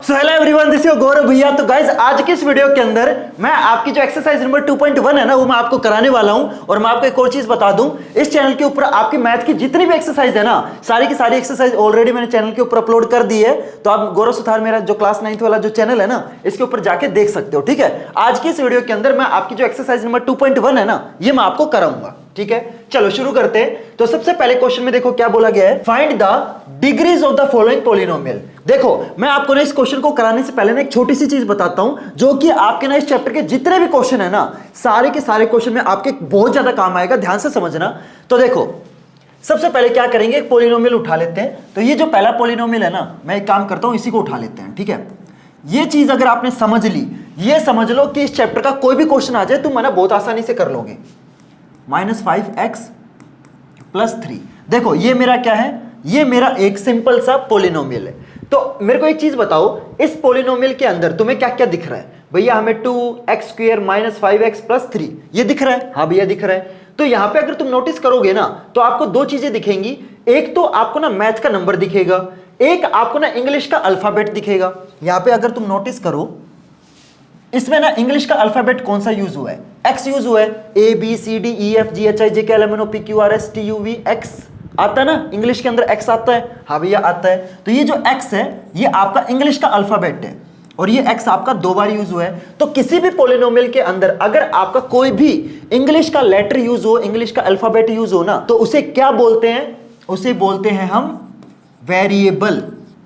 So hello everyone, this is Gaurav भैया। तो guys आज की इस वीडियो के अंदर मैं आपकी जो एक्सरसाइज नंबर 2.1 है ना, वो मैं आपको कराने वाला हूं। और मैं आपको एक और चीज बता दूं, इस चैनल के ऊपर आपकी मैथ की जितनी भी एक्सरसाइज है ना, सारी की सारी एक्सरसाइज ऑलरेडी मैंने चैनल के ऊपर अपलोड कर दी है। तो आप गौरव सुथार मेरा जो क्लास 9th वाला जो चैनल है ना, इसके ऊपर जाके देख सकते हो। ठीक है, आज की इस वीडियो के अंदर मैं आपकी जो एक्सरसाइज नंबर 2.1 है ना, ये मैं आपको कराऊंगा। ठीक है, चलो शुरू करते हैं। तो सबसे पहले क्वेश्चन में देखो क्या बोला गया है, find the degrees of the following polynomial. देखो मैं आपको ना इस क्वेश्चन को कराने से पहले ना एक छोटी सी चीज बताता हूं, जो कि आपके ना इस चैप्टर के जितने भी क्वेश्चन है ना, सारे के सारे क्वेश्चन में आपके बहुत ज्यादा काम आएगा। ध्यान से समझना। तो देखो सबसे पहले क्या करेंगे, एक पॉलिनोमियल उठा लेते हैं। तो ये जो पहला पॉलिनोमियल है ना, मैं एक काम करता हूं, इसी को उठा लेते हैं। ठीक है, ये चीज अगर आपने समझ ली, ये समझ लो कि इस चैप्टर का कोई भी क्वेश्चन आ जाए तुम है ना बहुत आसानी से कर लोगे। -5x + 3। देखो ये मेरा क्या है, ये मेरा एक सिंपल सा पॉलिनोमियल है। तो मेरे को एक चीज बताओ, इस पॉलिनोमियल के अंदर तुम्हें क्या क्या दिख रहा है? भैया हमें 2x² - 5x + 3 ये दिख रहा है। हाँ भैया दिख रहा है। तो यहां पे अगर तुम नोटिस करोगे ना, तो आपको दो चीजें दिखेंगी। एक तो आपको ना मैथ का नंबर दिखेगा, एक आपको ना इंग्लिश का अल्फाबेट दिखेगा। यहां पे अगर तुम नोटिस करो, इसमें ना इंग्लिश का अल्फाबेट कौन सा यूज हुआ है? एक्स यूज हुआ है। ABCDEFGHIJKLMNOPQRSTUV एक्स आता है ना, इंग्लिश के अंदर एक्स आता है। हाँ भैया आता है। तो ये जो एक्स है, ये आपका इंग्लिश का अल्फाबेट है, और ये एक्स आपका दो बार यूज हुआ है। तो किसी भी पॉलिनोमियल के अंदर अगर आपका कोई भी इंग्लिश का लेटर यूज हो, इंग्लिश का अल्फाबेट यूज हो ना, तो उसे क्या बोलते हैं? उसे बोलते हैं हम वेरिएबल।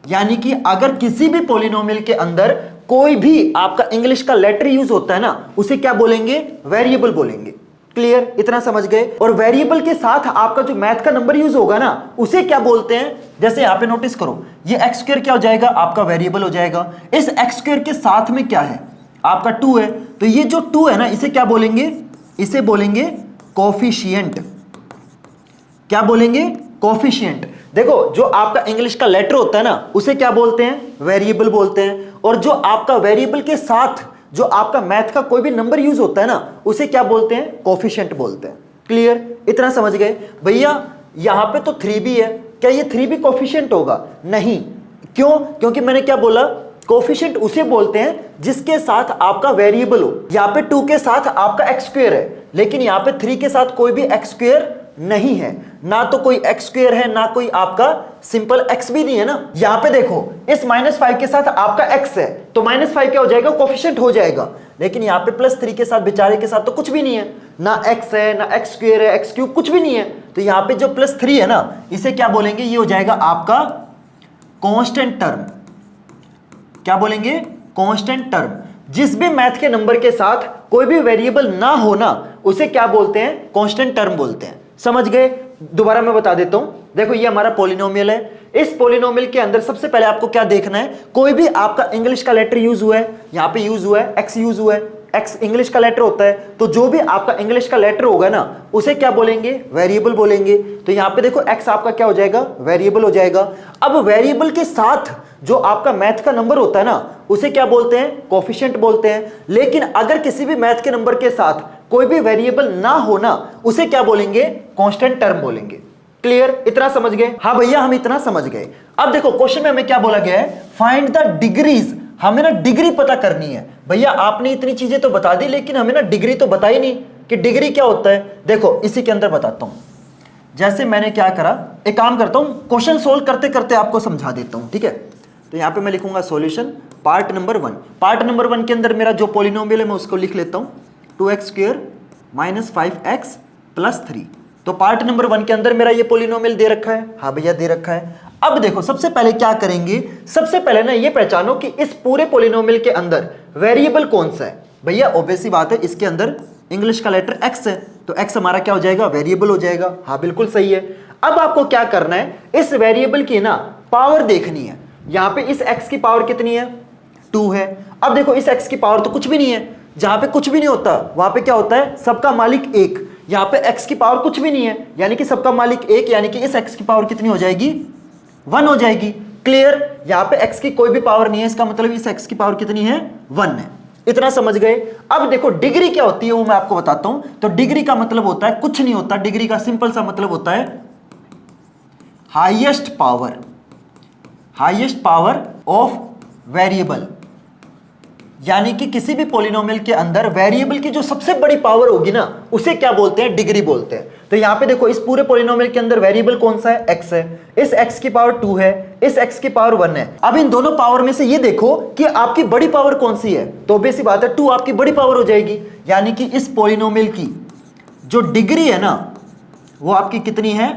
यानी कि अगर किसी भी पॉलिनोमियल के अंदर कोई भी आपका इंग्लिश का लेटर यूज होता है ना, उसे क्या बोलेंगे? वेरिएबल बोलेंगे। क्लियर? इतना समझ गए। और वेरिएबल के साथ आपका जो मैथ का नंबर यूज होगा ना, उसे क्या बोलते हैं? जैसे यहां पे नोटिस करो, ये x² क्या हो जाएगा? आपका वेरिएबल हो जाएगा। इस x² के साथ में क्या है? आपका 2 है। तो ये जो 2 है ना, इसे क्या बोलेंगे? इसे बोलेंगे कोफिशिएंट। क्या बोलेंगे? कोफिशिएंट। देखो जो आपका इंग्लिश का लेटर होता है ना, उसे क्या बोलते हैं? वेरिएबल बोलते हैं। और जो आपका वेरिएबल के साथ जो आपका मैथ का कोई भी नंबर यूज होता है ना, उसे क्या बोलते हैं? कोफिशिएंट बोलते हैं। क्लियर? इतना समझ गए। भैया यहां पे तो 3 भी है, क्या ये 3 भी कोफिशिएंट होगा? नहीं। क्यों? क्योंकि मैंने क्या बोला, कोफिशिएंट उसे बोलते हैं जिसके साथ आपका वेरिएबल हो। यहां पे 2 के साथ आपका x² है, लेकिन यहां पे 3 के साथ कोई भी x² नहीं है। ना तो कोई x² है, ना कोई आपका सिंपल x भी नहीं है ना। यहां पे देखो, इस -5 के साथ आपका x है, तो -5 क्या हो जाएगा? कोफिशिएंट हो जाएगा। लेकिन यहां पे +3 के साथ, बेचारे के साथ तो कुछ भी नहीं है, ना x है, ना x² है, x³ कुछ भी नहीं है। तो यहां पे जो +3 है ना, इसे क्या बोलेंगे? ये हो जाएगा आपका कांस्टेंट टर्म। क्या बोलेंगे? Constant term. जिस भी मैथ के नंबर के साथ कोई भी वेरिएबल ना हो ना, उसे क्या बोलते हैं? कांस्टेंट टर्म बोलते हैं। समझ गए? दोबारा मैं बता देता हूं। देखो ये हमारा पॉलिनोमियल है। इस पॉलिनोमियल के अंदर सबसे पहले आपको क्या देखना है, कोई भी आपका इंग्लिश का लेटर यूज हुआ है, यहां पे यूज हुआ है, एक्स यूज हुआ है, एक्स इंग्लिश का लेटर होता है। तो जो भी आपका इंग्लिश का लेटर होगा ना, उसे क्या बोलेंगे? वेरिएबल बोलेंगे। तो यहां पे देखो एक्स आपका क्या हो जाएगा? वेरिएबल हो जाएगा। अब वेरिएबल के साथ जो आपका मैथ का नंबर होता है ना, उसे क्या बोलते हैं? कोफिशिएंट बोलते हैं। लेकिन अगर किसी भी मैथ के नंबर के साथ कोई भी वेरिएबल ना हो ना, उसे क्या बोलेंगे? कांस्टेंट टर्म बोलेंगे। क्लियर? इतना समझ गए? हाँ भैया हम इतना समझ गए। अब देखो क्वेश्चन में हमें क्या बोला गया है, फाइंड द डिग्रीज। हमें ना डिग्री पता करनी है। भैया आपने इतनी चीजें तो बता दी, लेकिन हमें ना डिग्री तो बताई नहीं कि डिग्री क्या होता है। देखो इसी के अंदर बताता हूं। जैसे मैंने क्या करा, एक काम करता हूं, क्वेश्चन सोल्व करते करते आपको समझा देता हूं। ठीक है, तो यहां पे मैं लिखूंगा solution part number 1। Part number 1 के अंदर मेरा जो पॉलिनोमियल है मैं उसको लिख लेता हूं, 2x² - 5x + 3। तो पार्ट नंबर 1 के अंदर मेरा ये पॉलिनोमियल दे रखा है। हाँ भैया दे रखा है। अब देखो सबसे पहले क्या करेंगे, सबसे पहले ना ये पहचानो कि इस पूरे पॉलिनोमियल के अंदर वेरिएबल कौन सा है। भैया ऑब्वियस सी बात है, इसके अंदर इंग्लिश का लेटर x है, तो x हमारा क्या हो जाएगा? वेरिएबल हो जाएगा। हाँ बिल्कुल सही है। अब आपको क्या करना है, इस वेरिएबल की ना पावर देखनी है। यहां पे इस x की पावर कितनी है? 2 है। अब देखो इस x की पावर तो कुछ भी नहीं है। जहां पे कुछ भी नहीं होता वहां पे क्या होता है? सबका मालिक 1। यहां पे x की पावर कुछ भी नहीं है, यानी कि सबका मालिक 1, यानी कि इस x की पावर कितनी हो जाएगी? 1 हो जाएगी। क्लियर? यहां पे x की कोई भी पावर नहीं है, इसका मतलब इस x की पावर कितनी है? 1 है। इतना समझ गए? अब देखो डिग्री क्या होती है वो मैं आपको बताता हूं। तो डिग्री का मतलब होता है, कुछ नहीं होता, डिग्री का सिंपल सा मतलब होता है हाईएस्ट पावर ऑफ वेरिएबल, यानी कि किसी भी पॉलिनोमियल के अंदर वेरिएबल की जो सबसे बड़ी पावर होगी ना उसे क्या बोलते हैं, डिग्री बोलते हैं। तो यहां पे देखो इस पूरे पॉलिनोमियल के अंदर वेरिएबल कौन सा है, x है, इस x की पावर 2 है, इस x की पावर 1 है। अब इन दोनों पावर में से ये देखो कि आपकी बड़ी पावर कौन सी है, तो obvious सी बात है 2 आपकी बड़ी पावर हो जाएगी, यानी कि इस पॉलिनोमियल की जो डिग्री है ना वो आपकी कितनी है,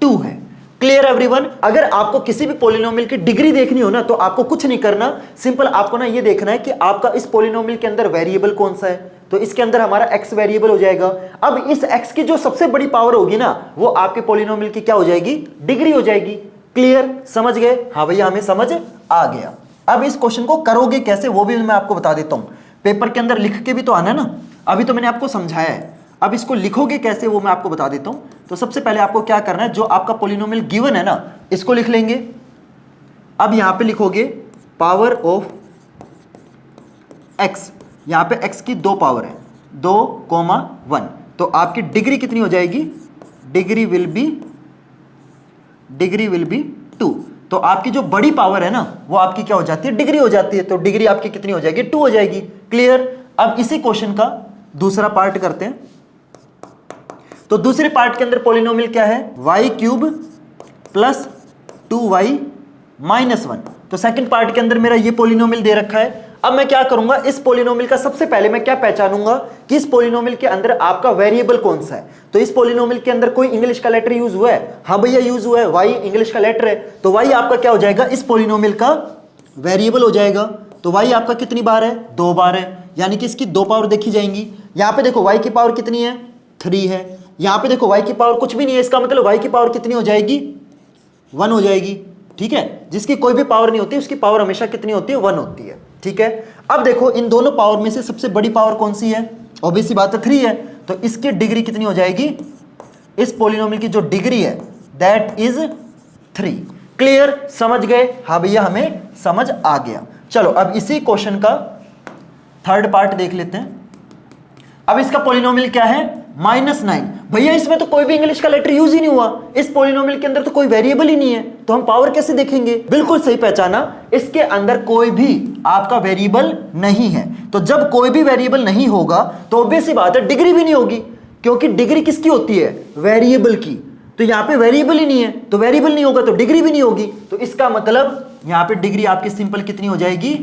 2 है। Clear everyone. अगर आपको किसी भी पॉलिनोमियल की डिग्री देखनी हो ना तो आपको कुछ नहीं करना, सिंपल आपको ना ये देखना है कि आपका इस पॉलिनोमियल के अंदर वेरिएबल कौन सा है, तो इसके अंदर हमारा x वेरिएबल हो जाएगा। अब इस x की जो सबसे बड़ी पावर होगी ना वो आपके पॉलिनोमियल की क्या हो जाएगी, डिग्री हो जाएगी। क्लियर, समझ गए, हाँ भैया हमें समझ आ गया। अब इस क्वेश्चन को करोगे कैसे वो भी मैं आपको बता देता हूं, पेपर के अंदर लिख के भी तो आना है ना, अभी तो मैंने आपको समझाया है, अब इसको लिखोगे कैसे वो मैं आपको बता देता हूं। तो सबसे पहले आपको क्या करना है, जो आपका पॉलिनोमियल गिवन है ना इसको लिख लेंगे। अब यहां पे लिखोगे पावर ऑफ x, यहां पे x की 2 पावर है 2,1, तो आपकी डिग्री कितनी हो जाएगी, डिग्री विल बी 2। तो आपकी जो बड़ी पावर है ना वो आपकी क्या हो जाती है, डिग्री हो जाती है, तो डिग्री आपकी कितनी हो जाएगी, 2 हो जाएगी। क्लियर। अब इसी क्वेश्चन का दूसरा पार्ट करते हैं। तो दूसरे पार्ट के अंदर पॉलिनोमियल क्या है, y³ प्लस 2y माइनस 1। तो सेकंड पार्ट के अंदर मेरा ये पॉलिनोमियल दे रखा है। अब मैं क्या करूंगा, इस पॉलिनोमियल का सबसे पहले मैं क्या पहचानूंगा कि इस पॉलिनोमियल के अंदर आपका वेरिएबल कौन सा है। तो इस पॉलिनोमियल के अंदर कोई इंग्लिश का लेटर यूज हुआ है, हाँ भैया यूज हुआ है, y इंग्लिश का लेटर है, तो y आपका क्या हो जाएगा, इस पॉलिनोमियल का वेरिएबल हो जाएगा। तो y आपका कितनी बार है, 2 बार है, यानी कि इसकी 2 पावर देखी जाएंगी। यहां पे देखो y की पावर कितनी है, 3 है, यहां पे देखो y की पावर कुछ भी नहीं है, इसका मतलब y की पावर कितनी हो जाएगी, 1 हो जाएगी। ठीक है, जिसकी कोई भी पावर नहीं होती उसकी पावर हमेशा कितनी होती है, 1 होती है। ठीक है, अब देखो इन दोनों पावर में से सबसे बड़ी पावर कौन सी है, ऑब्वियस सी बात है 3 है, तो इसकी डिग्री कितनी हो जाएगी, इस पॉलिनोमियल की जो डिग्री है दैट इज 3। क्लियर, समझ गए, हाँ भैया हमें समझ आ गया। चलो अब इसी क्वेश्चन का थर्ड पार्ट देख लेते हैं। अब इसका पॉलिनोमियल क्या है, -9। भैया इसमें तो कोई भी इंग्लिश का लेटर यूज ही नहीं हुआ, इस पॉलिनोमियल के अंदर तो कोई वेरिएबल ही नहीं है, तो हम पावर कैसे देखेंगे। बिल्कुल सही पहचाना, इसके अंदर कोई भी आपका वेरिएबल नहीं है। तो जब कोई भी वेरिएबल नहीं होगा तो ऑब्वियस सी बात है डिग्री भी नहीं होगी, क्योंकि डिग्री किसकी होती है, वेरिएबल की। तो यहां पे वेरिएबल ही नहीं है, तो वेरिएबल नहीं होगा तो डिग्री भी नहीं होगी, तो इसका मतलब यहां पे डिग्री आपकी सिंपल कितनी हो जाएगी,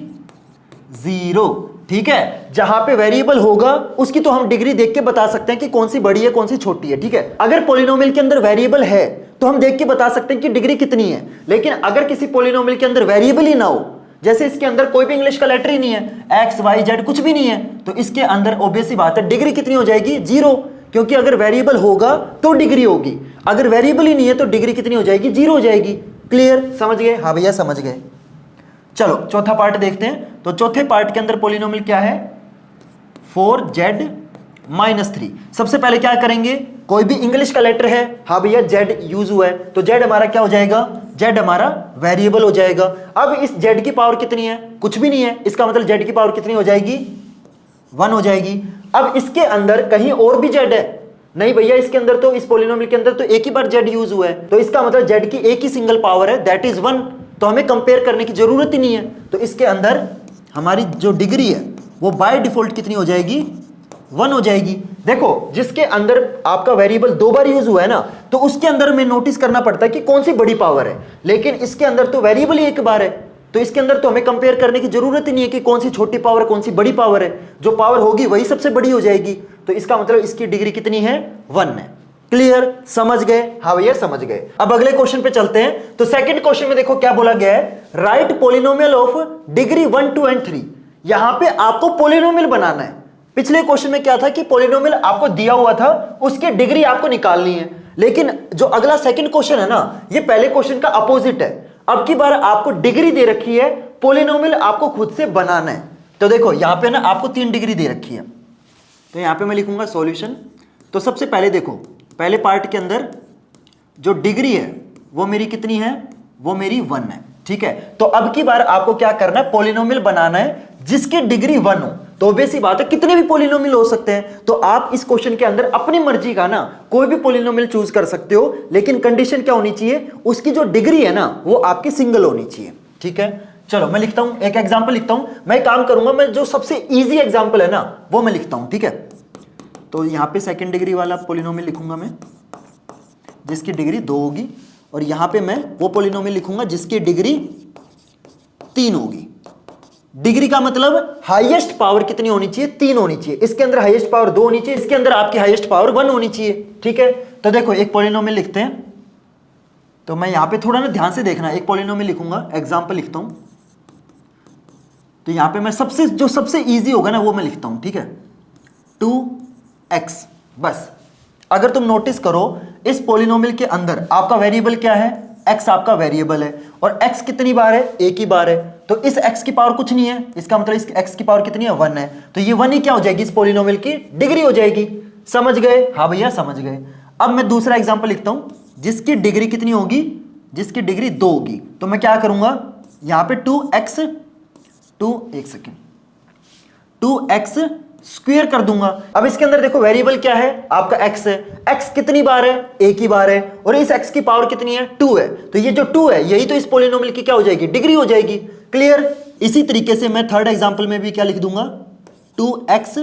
0। ठीक है, जहां पे वेरिएबल होगा उसकी तो हम डिग्री देख के बता सकते हैं कि कौन सी बड़ी है कौन सी छोटी है। ठीक है, अगर पॉलिनोमियल के अंदर वेरिएबल है तो हम देख के बता सकते हैं कि डिग्री कितनी है, लेकिन अगर किसी पॉलिनोमियल के अंदर वेरिएबल ही ना हो, जैसे इसके अंदर कोई भी इंग्लिश का लेटर ही नहीं है, x y z कुछ भी नहीं है, तो इसके अंदर ऑब्वियस सी बात है डिग्री कितनी हो जाएगी, 0, क्योंकि अगर वेरिएबल होगा तो डिग्री होगी, अगर वेरिएबल ही नहीं है तो डिग्री कितनी हो जाएगी, 0 हो जाएगी। क्लियर, समझ गए, हाँ भैया समझ गए। चलो चौथा पार्ट देखते हैं। तो चौथे पार्ट के अंदर पॉलिनोमियल क्या है, 4z माइनस 3। सबसे पहले क्या करेंगे, कोई भी इंग्लिश का लेटर है, हाँ भैया z यूज हुआ है, तो z हमारा क्या हो जाएगा, z हमारा वेरिएबल हो जाएगा। अब इस z की पावर कितनी है, कुछ भी नहीं है, इसका मतलब z की पावर कितनी हो जाएगी, 1 हो जाएगी। अब इसके अंदर कहीं और भी z है, नहीं भैया इसके अंदर तो, इस पॉलिनोमियल के अंदर तो एक ही बार z यूज हुआ है, तो इसका मतलब z की एक ही सिंगल पावर है दैट इज 1, तो हमें कंपेयर करने की जरूरत ही नहीं है। तो इसके अंदर हमारी जो डिग्री है वो बाय डिफॉल्ट कितनी हो जाएगी, 1 हो जाएगी। देखो जिसके अंदर आपका वेरिएबल 2 बार यूज हुआ है ना, तो उसके अंदर में नोटिस करना पड़ता है कि कौन सी बड़ी पावर है, लेकिन इसके अंदर तो वेरिएबल ही एक बार है, तो इसके अंदर तो हमें कंपेयर करने की जरूरत ही नहीं है कि कौन सी छोटी पावर है कौन सी बड़ी पावर है, जो पावर होगी वही सबसे बड़ी हो जाएगी। तो इसका मतलब इसकी डिग्री कितनी है, 1 है। क्लियर, समझ गए, हाँ भैया समझ गए। अब अगले क्वेश्चन पे चलते हैं। तो सेकंड क्वेश्चन में देखो क्या बोला गया है, right polynomial of degree 1 2 and 3। यहां पे आपको पॉलिनोमियल बनाना है। पिछले क्वेश्चन में क्या था कि पॉलिनोमियल आपको दिया हुआ था, उसकी डिग्री आपको निकालनी है, लेकिन जो अगला सेकंड क्वेश्चन है ना, ये पहले क्वेश्चन का अपोजिट है। अब की बार आपको डिग्री दे रखी है, पॉलिनोमियल आपको खुद से बनाना है। तो देखो यहां पे ना आपको 3 डिग्री दे रखी है, तो यहां पे मैं लिखूंगा सॉल्यूशन। तो सबसे पहले देखो पहले पार्ट के अंदर जो डिग्री है वो मेरी कितनी है, वो मेरी 1 है। ठीक है, तो अब की बार आपको क्या करना है, पॉलिनोमियल बनाना है जिसकी डिग्री 1 हो। तो बेसिक बात है कितने भी पॉलिनोमियल हो सकते हैं, तो आप इस क्वेश्चन के अंदर अपनी मर्जी का ना कोई भी पॉलिनोमियल चूज कर सकते हो, लेकिन कंडीशन क्या होनी चाहिए, उसकी जो डिग्री है ना वो आपकी सिंगल होनी चाहिए। ठीक है, चलो मैं लिखता हूं, एक एग्जांपल लिखता हूं। मैं काम करूंगा, मैं जो सबसे इजी एग्जांपल है ना वो मैं लिखता हूं, ठीक है। तो यहां पे सेकंड डिग्री वाला पॉलिनोमियल लिखूंगा मैं, जिसकी डिग्री 2 होगी, और यहां पे मैं वो पॉलिनोमियल लिखूंगा जिसकी डिग्री 3 होगी। डिग्री का मतलब हाईएस्ट पावर कितनी होनी चाहिए? 3 होनी चाहिए। इसके अंदर हाईएस्ट पावर 2 होनी चाहिए, इसके अंदर आपकी हाईएस्ट पावर 1 होनी चाहिए, ठीक है। तो देखो एक पॉलिनोमियल लिखते हैं, तो मैं यहां पे थोड़ा ना ध्यान से देखना, एक पॉलिनोमियल लिखूंगा, एग्जांपल लिखता हूं। तो यहां पे मैं सबसे इजी होगा ना वो मैं लिखता हूं, ठीक है, 2x। बस अगर तुम नोटिस करो इस पॉलिनोमियल के अंदर आपका वेरिएबल क्या है? x आपका वेरिएबल है, और x कितनी बार है? एक ही बार है। तो इस x की पावर कुछ नहीं है, इसका मतलब इस x की पावर कितनी है? 1 है। तो ये 1 ही क्या हो जाएगी? इस पॉलिनोमियल की डिग्री हो जाएगी। समझ गए? हाँ भैया समझ गए। अब मैं दूसरा एग्जांपल लिखता हूं, जिसकी डिग्री कितनी होगी? जिसकी डिग्री 2 होगी। तो मैं क्या करूंगा, यहां पे 2x स्क्वायर कर दूंगा। अब इसके अंदर देखो वेरिएबल क्या है? आपका x है। x कितनी बार है? एक ही बार है, और इस x की पावर कितनी है? 2 है। तो ये जो 2 है यही तो इस पॉलिनोमियल की क्या हो जाएगी? डिग्री हो जाएगी। क्लियर? इसी तरीके से मैं थर्ड एग्जांपल में भी क्या लिख दूंगा? 2x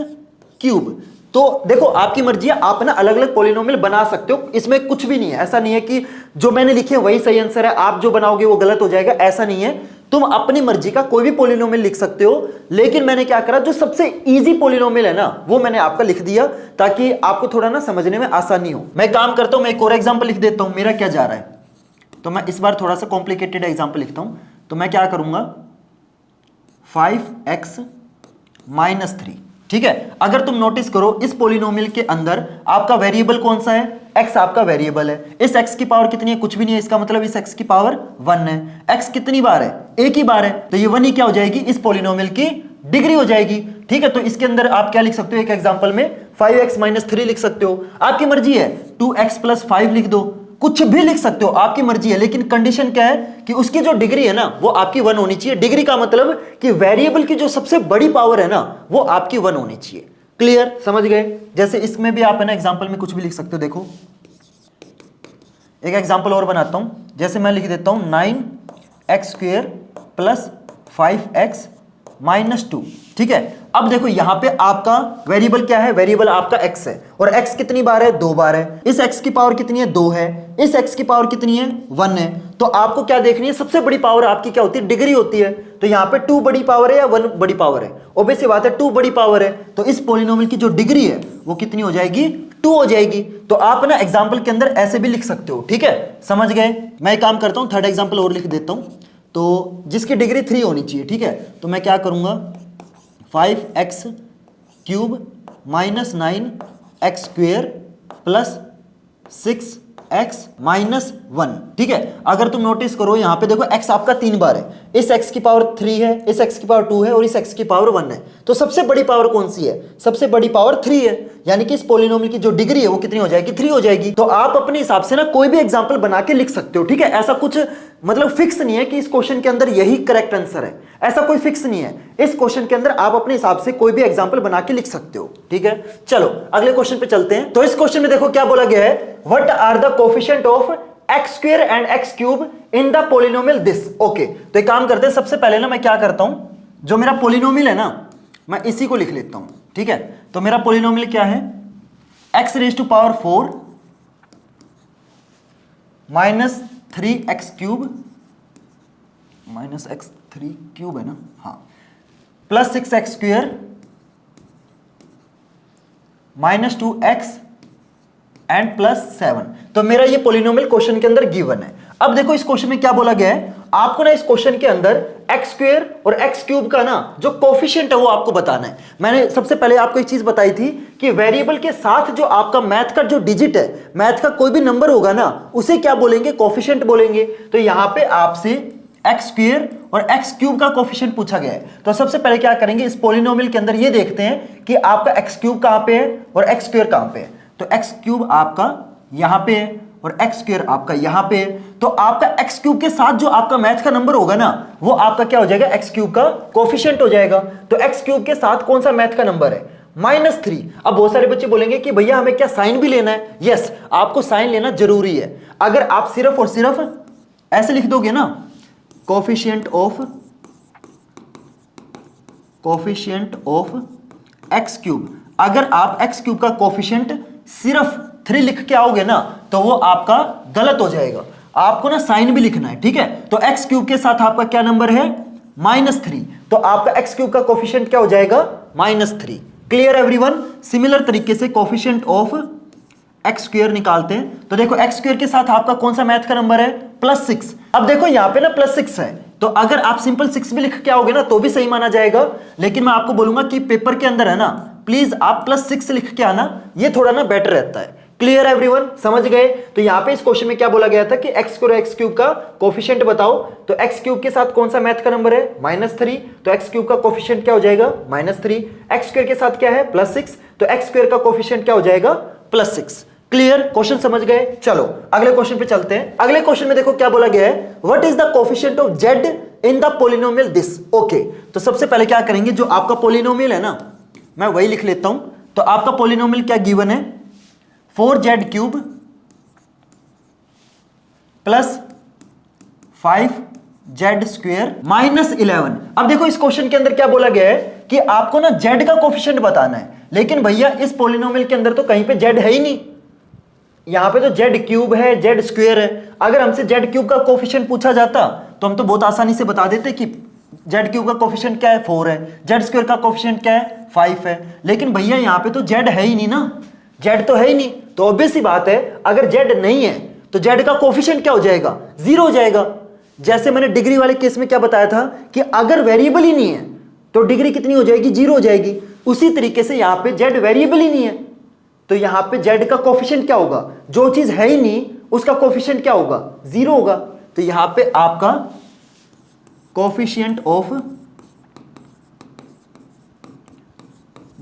cube. तो देखो आपकी मर्जी है, आप ना अलग अलग पॉलिनोमियल बना सकते हो, इसमें कुछ भी नहीं है। ऐसा नहीं है कि जो मैंने लिखे वही सही आंसर है, आप जो बनाओगे वो गलत हो जाएगा, ऐसा नहीं है। तुम अपनी मर्जी का कोई भी पॉलिनोमियल लिख सकते हो, लेकिन मैंने क्या करा, जो सबसे इजी पॉलिनोमियल है ना वो मैंने आपका लिख दिया, ताकि आपको थोड़ा ना समझने में आसानी हो। मैं काम करता हूं, मैं एक और एग्जाम्पल लिख देता हूं, मेरा क्या जा रहा है। तो मैं इस बार थोड़ा सा कॉम्प्लिकेटेड एग्जाम्पल लिखता हूं। तो मैं क्या करूंगा, 5x - 3, ठीक है। अगर तुम नोटिस करो इस पॉलिनोमियल के अंदर आपका वेरिएबल कौन सा है? x आपका वेरिएबल है। इस x की पावर कितनी है? कुछ भी नहीं है, इसका मतलब इस x की पावर 1 है। x कितनी बार है? एक ही बार है। तो ये 1 ही क्या हो जाएगी? इस पॉलिनोमियल की डिग्री हो जाएगी, ठीक है। तो इसके अंदर आप क्या लिख सकते हो? एक एग्जांपल में 5x - 3 लिख सकते हो, आपकी मर्जी है। 2x + 5 लिख दो, कुछ भी लिख सकते हो, आपकी मर्जी है। लेकिन कंडीशन क्या है कि उसकी जो डिग्री है ना वो आपकी 1 होनी चाहिए। डिग्री का मतलब कि वेरिएबल की जो सबसे बड़ी पावर है ना वो आपकी 1 होनी चाहिए। क्लियर? समझ गए? जैसे इसमें भी आप है ना एग्जांपल में कुछ भी लिख सकते हो। देखो एक एग्जांपल और बनाता हूं, जैसे मैं लिख देता हूं 9x² + 5x - 2, ठीक है। अब देखो यहां पे आपका वेरिएबल क्या है? वेरिएबल आपका x है, और x कितनी बार है? 2 बार है। इस x की पावर कितनी है? 2 है। इस x की पावर कितनी है? 1 है। तो आपको क्या देखनी है? सबसे बड़ी पावर आपकी क्या होती है? डिग्री होती है। तो यहां पे 2 बड़ी पावर है या 1 बड़ी पावर है? ऑब्वियस सी बात है 2 बड़ी पावर है। तो इस पॉलिनोमियल की जो डिग्री है वो कितनी हो जाएगी? 2 हो जाएगी। तो आप ना एग्जाम्पल के अंदर ऐसे भी लिख सकते हो, ठीक है। समझ गए? मैं एक काम करता हूं, थर्ड एग्जाम्पल और लिख देता हूं, तो जिसकी डिग्री 3 होनी चाहिए, ठीक है। तो मैं क्या करूंगा, 5x³ - 9x² + 6x - 1, ठीक है। अगर तुम नोटिस करो यहां पे देखो x आपका 3 बार है, इस x की पावर 3 है, इस x की पावर 2 है, और इस x की पावर 1 है। तो सबसे बड़ी पावर कौन सी है? सबसे बड़ी पावर 3 है। यानी कि इस पॉलिनोमियल की जो डिग्री है वो कितनी हो जाएगी? 3 हो जाएगी। तो आप अपने हिसाब से ना कोई भी एग्जांपल बना के लिख सकते हो, ठीक है। ऐसा कुछ मतलब फिक्स नहीं है कि इस क्वेश्चन के अंदर यही करेक्ट आंसर है, ऐसा कोई फिक्स नहीं है। इस क्वेश्चन के अंदर आप अपने हिसाब से कोई भी एग्जांपल बना के लिख सकते हो, ठीक है। चलो अगले क्वेश्चन पे चलते हैं। तो इस क्वेश्चन में देखो क्या बोला गया है, what are the coefficient of x² and x³ in the polynomial this. Okay, तो एक काम करते हैं, सबसे पहले ना मैं क्या करता हूं, जो मेरा पॉलिनोमियल है ना मैं इसी को लिख लेता हूं, ठीक है। तो मेरा पॉलिनोमियल क्या है, x⁴ - 3x³ -x3³ है ना, हाँ, + 6x² -2x एंड +7। तो मेरा ये पॉलिनोमियल क्वेश्चन के अंदर गिवन है। अब देखो इस क्वेश्चन में क्या बोला गया है, आपको ना इस क्वेश्चन के अंदर x² और x³ का ना जो कोफिशिएंट है वो आपको बताना है। मैंने सबसे पहले आपको एक चीज बताई थी कि वेरिएबल के साथ जो आपका मैथ का जो डिजिट है, मैथ का कोई भी नंबर होगा ना उसे क्या बोलेंगे? कोफिशिएंट बोलेंगे। तो यहां पे आपसे x² और x³ का कोफिशिएंट पूछा गया है। तो सबसे पहले क्या करेंगे, इस पॉलिनोमियल के अंदर ये देखते हैं कि आपका x³ कहां पे है और x² कहां पे है। तो x³ आपका यहां पे है और x² आपका यहां पे है। तो आपका x³ के साथ जो आपका मैथ का नंबर होगा ना वो आपका क्या हो जाएगा? x³ का कोफिशिएंट हो जाएगा। तो x³ के साथ कौन सा मैथ का नंबर है? -3। अब बहुत सारे बच्चे बोलेंगे कि भैया हमें क्या साइन भी लेना है? यस, आपको साइन लेना जरूरी है। अगर आप सिर्फ और सिर्फ ऐसे लिख दोगे ना, coefficient of coefficient of x cube. अगर आप एक्स क्यूब का कोफिशिएंट सिर्फ 3 लिख के आओगे ना तो वो आपका गलत हो जाएगा, आपको ना साइन भी लिखना है, ठीक है। तो एक्स क्यूब के साथ आपका क्या नंबर है, -3, तो आपका एक्स क्यूब का कोफिशिएंट क्या हो जाएगा, -3। Clear everyone. सिमिलर तरीके से कोफिशिएंट ऑफ एक्स स्क्वायर निकालते हैं, तो देखो एक्स स्क्वायर के साथ आपका कौन सा मैथ का नंबर है, +6। अब देखो यहां पे ना +6 है, तो अगर आप सिंपल 6 भी लिख के आओगे ना तो भी सही माना जाएगा, लेकिन मैं आपको बोलूंगा कि पेपर के अंदर है ना प्लीज आप +6 लिख के आना, ये थोड़ा ना बेटर रहता है। क्लियर एवरीवन, समझ गए। तो यहां पे इस क्वेश्चन में क्या बोला गया था कि एक्स स्क्वायर एक्स क्यूब का कोफिशिएंट बताओ, तो एक्स क्यूब के साथ कौन सा मैथ का नंबर है, -3, तो एक्स क्यूब का कोफिशिएंट क्या हो जाएगा, -3। एक्स स्क्वायर के साथ क्या है, +6, तो एक्स स्क्वायर का कोफिशिएंट क्या हो जाएगा, +6। क्लियर, क्वेश्चन समझ गए। चलो अगले क्वेश्चन पे चलते हैं। अगले क्वेश्चन में देखो क्या बोला गया है, what is the coefficient of Z in the polynomial this. Okay, तो सबसे पहले क्या करेंगे, जो आपका पोलिनोमियल है ना मैं वही लिख लेता हूं। तो आपका पोलिनोमियल क्या गिवन है, 4z³ प्लस 5z² -11। अब देखो इस क्वेश्चन के अंदर क्या बोला गया है कि आपको ना z का कोफिशिएंट बताना है, लेकिन भैया इस पोलिनोमियल के अंदर तो कहीं पे z है ही नहीं, यहां पे तो z³ है, z² है। अगर हमसे z³ का कोफिशिएंट पूछा जाता तो हम तो बहुत आसानी से बता देते कि z³ का कोफिशिएंट क्या है, 4 है, z² का कोफिशिएंट क्या है, 5 है। लेकिन भैया यहां पे तो z है ही नहीं ना, z तो है ही नहीं, तो ऑब्वियस सी बात है अगर z नहीं है तो z का कोफिशिएंट क्या हो जाएगा, 0 हो जाएगा। जैसे मैंने डिग्री वाले केस में क्या बताया था कि अगर वेरिएबल ही नहीं है तो डिग्री कितनी हो जाएगी, 0 हो जाएगी। उसी तरीके से यहां पे z वेरिएबल ही नहीं है तो यहां पे z का कोफिशिएंट क्या होगा, जो चीज है ही नहीं उसका कोफिशिएंट क्या होगा, 0 होगा। तो यहां पे आपका कोफिशिएंट ऑफ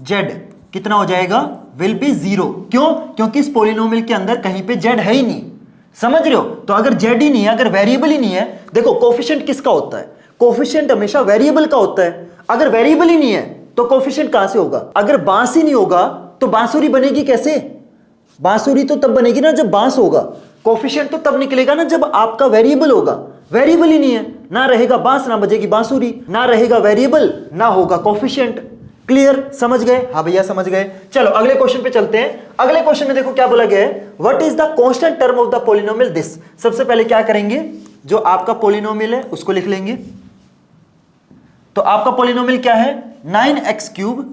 z कितना हो जाएगा, विल बी 0। क्यों, क्योंकि इस पोलिनोमियल के अंदर कहीं पे z है ही नहीं, समझ रहे हो। तो अगर z ही नहीं है, अगर वेरिएबल ही नहीं है, देखो कोफिशिएंट किसका होता है, कोफिशिएंट हमेशा वेरिएबल का होता है। अगर वेरिएबल ही नहीं है तो कोफिशिएंट कहां से होगा, अगर बांस ही नहीं होगा तो बांसुरी बनेगी कैसे, बांसुरी तो तब बनेगी ना जब बांस होगा, कोफिशिएंट तो तब निकलेगा ना जब आपका वेरिएबल होगा। वेरिएबल ही नहीं है, ना रहेगा बांस ना बजेगी बांसुरी, ना रहेगा वेरिएबल ना होगा कोफिशिएंट। क्लियर, समझ गए, हाँ भैया समझ गए। चलो अगले क्वेश्चन पे चलते हैं। अगले क्वेश्चन में देखो क्या बोला गया है, what is the constant term of the polynomial this. सबसे पहले क्या करेंगे, जो आपका पोलिनोमियल है उसको लिख लेंगे। तो आपका पोलिनोमियल क्या है, 9x³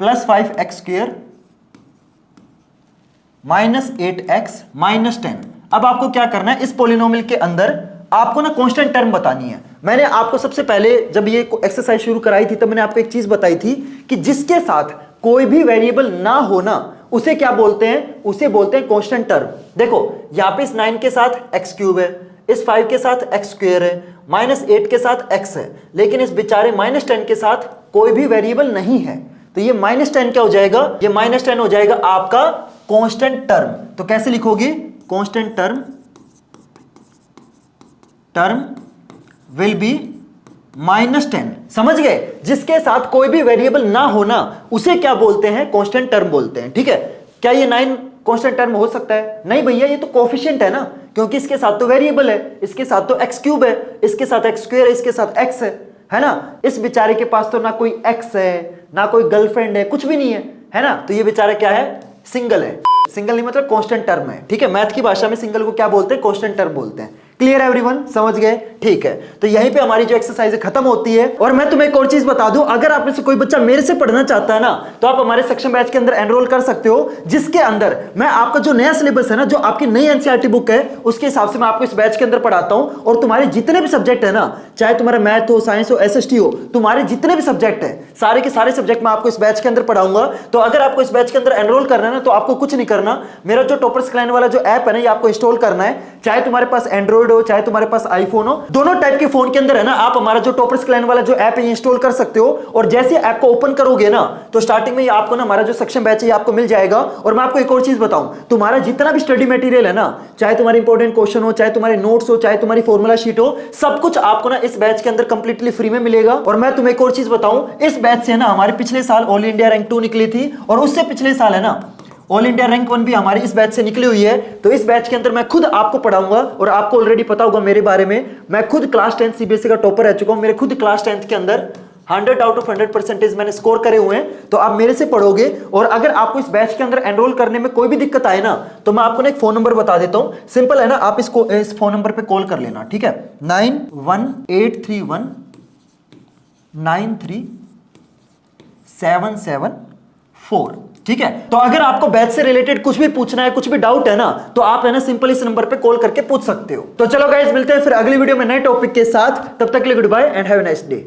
प्लस 5x² -8x -10। अब आपको क्या करना है, इस पोलिनोमियल के अंदर आपको ना कांस्टेंट टर्म बतानी है। मैंने आपको सबसे पहले जब ये एक्सरसाइज शुरू कराई थी तब मैंने आपको एक चीज बताई थी कि जिसके साथ कोई भी वेरिएबल ना होना उसे क्या बोलते हैं, उसे बोलते हैं कांस्टेंट टर्म। देखो यहां पे इस 9 के साथ x³ है, इस 5 के साथ x² है, -8 के साथ x है, लेकिन इस बेचारे -10 के साथ कोई भी वेरिएबल नहीं है, तो ये -10 क्या हो जाएगा, ये -10 हो जाएगा आपका कांस्टेंट टर्म। तो कैसे लिखोगे, कांस्टेंट टर्म विल बी -10। समझ गए, जिसके साथ कोई भी वेरिएबल ना होना उसे क्या बोलते हैं, कांस्टेंट टर्म बोलते हैं। ठीक है, क्या ये 9 कांस्टेंट टर्म हो सकता है, नहीं भैया ये तो कोफिशिएंट है ना, क्योंकि इसके साथ तो वेरिएबल है, इसके साथ तो x³ है, इसके साथ x² है, इसके साथ x है ना। इस बेचारे के पास तो ना कोई x है ना कोई गर्लफ्रेंड है, कुछ भी नहीं है ना। तो ये बेचारा क्या है, सिंगल है। सिंगल नहीं मतलब कांस्टेंट टर्म है। ठीक है, मैथ की भाषा में सिंगल को क्या बोलते हैं, कांस्टेंट टर्म बोलते हैं। क्लियर एवरीवन, समझ गए, ठीक है। तो यहीं पे हमारी जो एक्सरसाइज खत्म होती है। और मैं तुम्हें एक और चीज बता दूं, अगर आप में से कोई बच्चा मेरे से पढ़ना चाहता है ना तो आप हमारे सक्षम बैच के अंदर एनरोल कर सकते हो, जिसके अंदर मैं आपका जो नया सिलेबस है ना, जो आपकी नई एनसीईआरटी बुक है उसके हिसाब से मैं आपको इस बैच के अंदर पढ़ाता हूं। और तुम्हारे जितने भी सब्जेक्ट है ना, चाहे तुम्हारा मैथ हो, साइंस हो, एसएसटी हो, तुम्हारे जितने भी सब्जेक्ट है सारे के सारे सब्जेक्ट मैं आपको इस बैच के अंदर पढ़ाऊंगा। तो अगर आपको इस बैच के अंदर एनरोल करना है ना तो आपको कुछ नहीं करना, मेरा जो टॉपर्स क्लैन वाला जो ऐप है ना ये आपको इंस्टॉल करना है। चाहे तुम्हारे पास एंड्रॉइड हो चाहे तुम्हारे पास आईफोन हो, दोनों टाइप के फोन के अंदर है ना आप हमारा जो टॉपर्स क्लैन वाला जो ऐप है इंस्टॉल कर सकते हो। और जैसे ऐप को ओपन करोगे ना तो स्टार्टिंग में ही आपको ना हमारा जो सक्षम बैच है आपको मिल जाएगा। और मैं आपको एक और चीज बताऊं, तुम्हारा जितना भी स्टडी मटेरियल है ना, चाहे तुम्हारे इंपॉर्टेंट क्वेश्चन हो, चाहे तुम्हारे नोट्स हो, चाहे तुम्हारी फॉर्मूला शीट हो, सब कुछ आपको ना इस बैच के अंदर कंप्लीटली फ्री में मिलेगा। और मैं तुम्हें एक और चीज बताऊं, इस बैच से ना हमारे पिछले साल ऑल इंडिया रैंक 2 निकली थी और उससे पिछले साल है ना ऑल इंडिया रैंक 1 भी हमारी इस बैच से निकली हुई है। तो इस बैच के अंदर मैं खुद आपको पढ़ाऊंगा और आपको ऑलरेडी पता होगा मेरे बारे में, मैं खुद क्लास 10 सीबीएसई का टॉपर रह चुका हूं। मेरे खुद क्लास 10 के अंदर 100 आउट ऑफ 100 परसेंटेज मैंने स्कोर करे हुए हैं। तो आप मेरे से पढ़ोगे और अगर आपको इस बैच के अंदर एनरोल करने में कोई भी दिक्कत आए ना, तो मैं आपको ना एक फोन नंबर बता देता हूं, सिंपल है ना, आप इसको इस फोन नंबर पे कॉल कर लेना, ठीक है, 9183193774, ठीक है। तो अगर आपको बैच से रिलेटेड कुछ भी पूछना है, कुछ भी डाउट है ना, तो आप है ना सिंपल इस नंबर पे कॉल करके पूछ सकते हो। तो चलो गाइस, मिलते हैं फिर अगली वीडियो में नए टॉपिक के साथ। तब तक के लिए good bye and have a nice day.